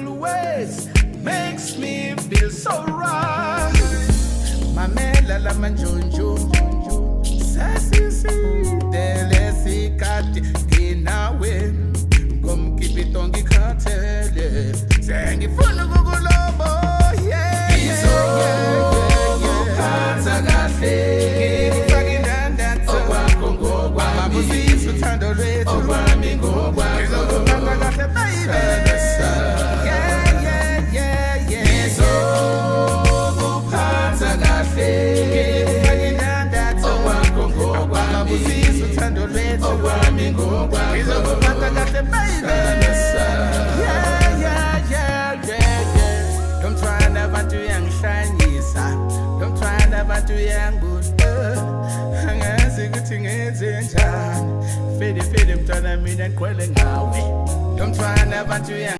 always makes me feel so right. Mamela la manjonjo, sasisi dele sikati inawe, ngomkipito ngikhathele, sengifuna ukukulobo, yeah. Ngizokuphatha kahle, ngifake indandatho okwakho ngokwami, babusisa uthando lwethu okwami ngokwakho, ngizokuphatha kahle baby. Don't try never to young shiny son. Don't try never to young good. Angazi kuthi ngenzenjani. Fede mntwana mina ngikhwele ngawe. Don't try never to young